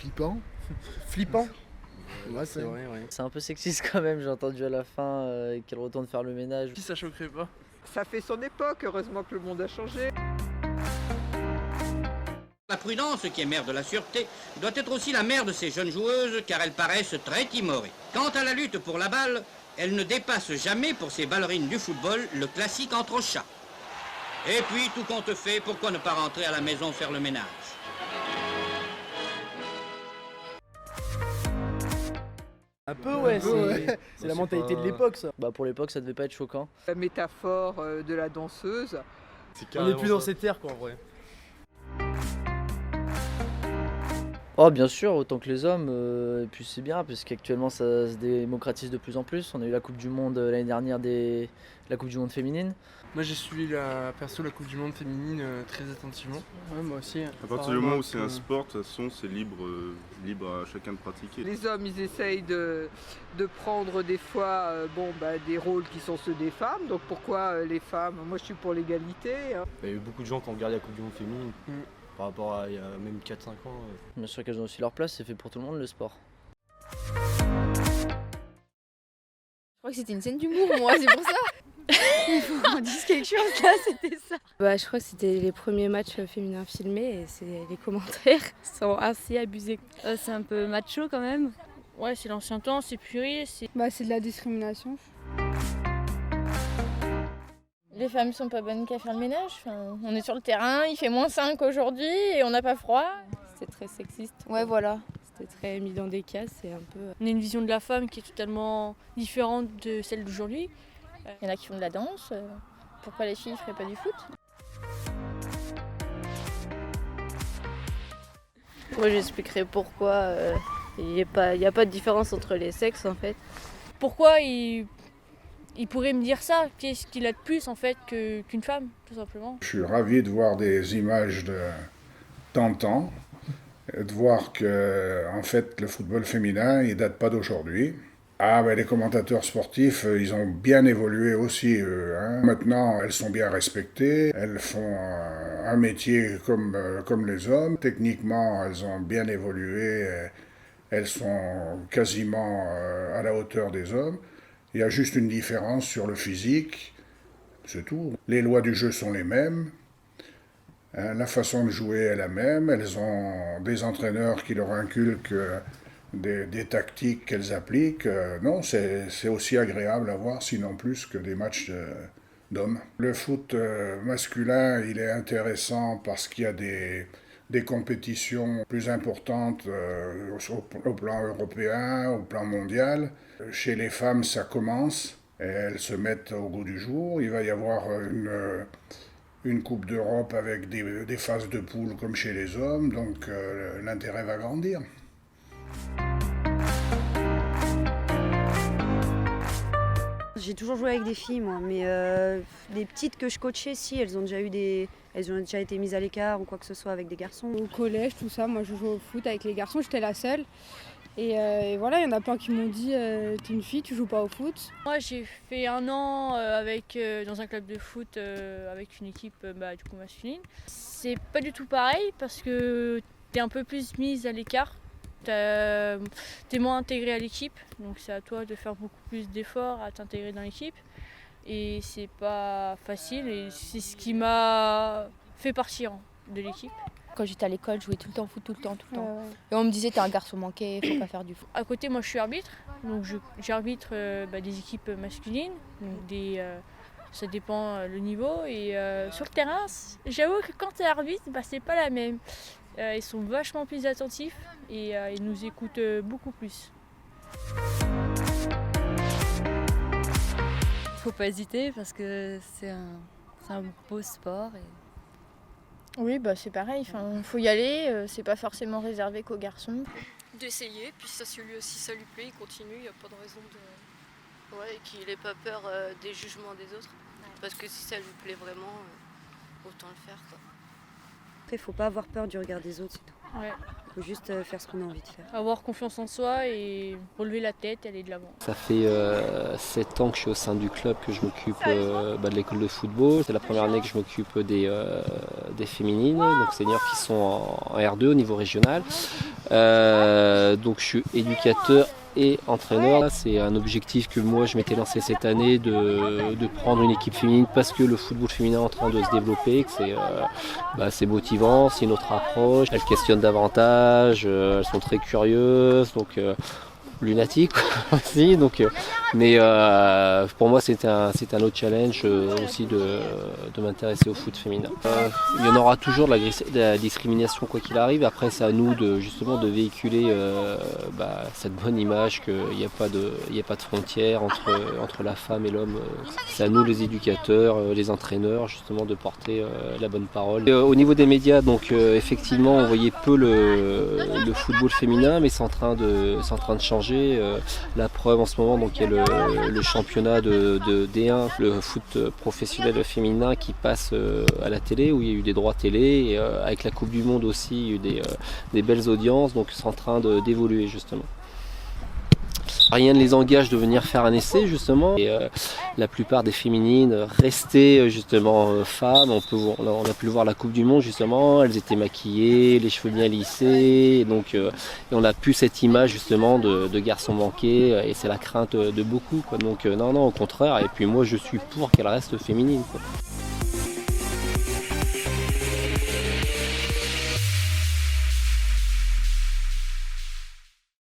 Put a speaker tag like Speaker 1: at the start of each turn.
Speaker 1: Flippant.
Speaker 2: Flippant.
Speaker 1: Ouais, c'est vrai,
Speaker 2: ouais.
Speaker 3: C'est un peu sexiste quand même, j'ai entendu à la fin qu'elle retourne faire le ménage.
Speaker 2: Qui ça choquerait pas?
Speaker 4: Ça fait son époque, heureusement que le monde a changé.
Speaker 5: La prudence, qui est mère de la sûreté, doit être aussi la mère de ces jeunes joueuses, car elles paraissent très timorées. Quant à la lutte pour la balle, elle ne dépasse jamais pour ces ballerines du football le classique entre chats. Et puis, tout compte fait, pourquoi ne pas rentrer à la maison faire le ménage?
Speaker 2: Un peu, ouais, c'est la mentalité de l'époque, ça.
Speaker 3: Bah pour l'époque ça devait pas être choquant.
Speaker 4: La métaphore de la danseuse.
Speaker 2: On est plus dans cette ère, quoi, en vrai.
Speaker 3: Oh bien sûr, autant que les hommes, et puis c'est bien parce qu'actuellement ça se démocratise de plus en plus. On a eu la Coupe du Monde l'année dernière, la Coupe du Monde féminine.
Speaker 2: Moi, j'ai suivi la Coupe du Monde féminine très attentivement. Ouais, moi aussi.
Speaker 6: À partir du moment où c'est un sport, de toute façon, c'est libre à chacun de pratiquer.
Speaker 4: Les hommes, ils essayent de prendre des fois des rôles qui sont ceux des femmes. Donc pourquoi les femmes? Moi, je suis pour l'égalité. Hein.
Speaker 7: Il y a eu beaucoup de gens qui ont regardé la Coupe du Monde féminine par rapport à il y a même 4-5 ans.
Speaker 3: Bien sûr qu'elles ont aussi leur place, c'est fait pour tout le monde le sport.
Speaker 8: Je crois que c'était une scène d'humour, moi, c'est pour ça. Il faut qu'on dise quelque chose là, c'était ça.
Speaker 9: Je crois que c'était les premiers matchs féminins filmés et les commentaires sont assez abusés.
Speaker 8: C'est un peu macho quand même.
Speaker 9: Ouais, c'est l'ancien temps, c'est purée. C'est de la discrimination.
Speaker 8: Les femmes sont pas bonnes qu'à faire le ménage. Enfin, on est sur le terrain, il fait -5 aujourd'hui et on n'a pas froid.
Speaker 9: C'était très sexiste.
Speaker 8: Ouais, voilà.
Speaker 9: C'était très mis dans des cases et un peu...
Speaker 10: On a une vision de la femme qui est totalement différente de celle d'aujourd'hui.
Speaker 8: Il y en a qui font de la danse. Pourquoi les filles ne feraient pas du foot?
Speaker 9: Moi j'expliquerai pourquoi il n'y a pas de différence entre les sexes en fait.
Speaker 10: Pourquoi il pourrait me dire ça? Qu'est-ce qu'il a de plus en fait qu'une femme, tout simplement?
Speaker 11: Je suis ravi de voir des images d'antan, de voir que en fait le football féminin il date pas d'aujourd'hui. Les commentateurs sportifs, ils ont bien évolué aussi, eux. Maintenant, elles sont bien respectées, elles font un métier comme les hommes. Techniquement, elles ont bien évolué, elles sont quasiment à la hauteur des hommes. Il y a juste une différence sur le physique, c'est tout. Les lois du jeu sont les mêmes, la façon de jouer est la même, elles ont des entraîneurs qui leur inculquent des tactiques qu'elles appliquent. Non, c'est aussi agréable à voir, sinon plus, que des matchs d'hommes. Le foot masculin, il est intéressant parce qu'il y a des compétitions plus importantes au plan européen, au plan mondial. Chez les femmes, ça commence, et elles se mettent au goût du jour. Il va y avoir une Coupe d'Europe avec des phases de poule comme chez les hommes, donc l'intérêt va grandir.
Speaker 12: J'ai toujours joué avec des filles, moi, mais les petites que je coachais, si, elles ont déjà été mises à l'écart ou quoi que ce soit avec des garçons.
Speaker 9: Au collège, tout ça, moi je jouais au foot avec les garçons, j'étais la seule. Et voilà, il y en a plein qui m'ont dit t'es une fille, tu joues pas au foot.
Speaker 10: Moi j'ai fait 1 an dans un club de foot avec une équipe du coup masculine. C'est pas du tout pareil parce que t'es un peu plus mise à l'écart. T'es moins intégré à l'équipe, donc c'est à toi de faire beaucoup plus d'efforts à t'intégrer dans l'équipe. Et c'est pas facile et c'est ce qui m'a fait partir de l'équipe.
Speaker 8: Quand j'étais à l'école, je jouais tout le temps au foot, tout le temps. Et on me disait t'es un garçon manqué, faut pas faire du foot.
Speaker 10: À côté, moi je suis arbitre, donc j'arbitre des équipes masculines, donc ça dépend le niveau. Et sur le terrain, j'avoue que quand t'es arbitre, c'est pas la même. Ils sont vachement plus attentifs et ils nous écoutent beaucoup plus.
Speaker 13: Faut pas hésiter parce que c'est un beau sport.
Speaker 8: Oui, c'est pareil, faut y aller, c'est pas forcément réservé qu'aux garçons.
Speaker 14: D'essayer, puis si ça lui plaît, il continue, il n'y a pas de raison de...
Speaker 15: Ouais, et qu'il n'ait pas peur des jugements des autres. Parce que si ça lui plaît vraiment, autant le faire, quoi.
Speaker 12: Après, faut pas avoir peur du regard des autres, c'est tout.
Speaker 10: Ouais.
Speaker 12: Faut juste faire ce qu'on a envie de faire.
Speaker 10: Avoir confiance en soi et relever la tête et aller de l'avant.
Speaker 7: Ça fait 7 ans que je suis au sein du club, que je m'occupe de l'école de football. C'est la première année que je m'occupe des féminines, donc seniors qui sont en R2 au niveau régional. Donc je suis éducateur et entraîneur. C'est un objectif que moi je m'étais lancé cette année de prendre une équipe féminine parce que le football féminin est en train de se développer, que c'est motivant, c'est une autre approche. Elles questionnent davantage, elles sont très curieuses, donc lunatiques aussi. Donc, mais pour moi c'était un autre challenge aussi de m'intéresser au foot féminin. Il y en aura toujours de la discrimination quoi qu'il arrive. Après c'est à nous justement de véhiculer cette bonne image qu'il n'y a pas de frontière entre la femme et l'homme. C'est à nous les éducateurs, les entraîneurs justement de porter la bonne parole. Au niveau des médias, donc effectivement on voyait peu le football féminin, mais c'est en train de changer. La preuve en ce moment, donc il y a le championnat de D1, le foot professionnel féminin qui passe à la télé, où il y a eu des droits télé, et avec la Coupe du Monde aussi, il y a eu des belles audiences, donc c'est en train d'évoluer justement. Rien ne les engage de venir faire un essai justement. Et la plupart des féminines restaient justement femmes. On a pu le voir à la Coupe du Monde justement. Elles étaient maquillées, les cheveux bien lissés. Et donc, et on a pu cette image justement de garçons manqués. Et c'est la crainte de beaucoup, quoi. Donc non, au contraire. Et puis moi, je suis pour qu'elles restent féminines, quoi.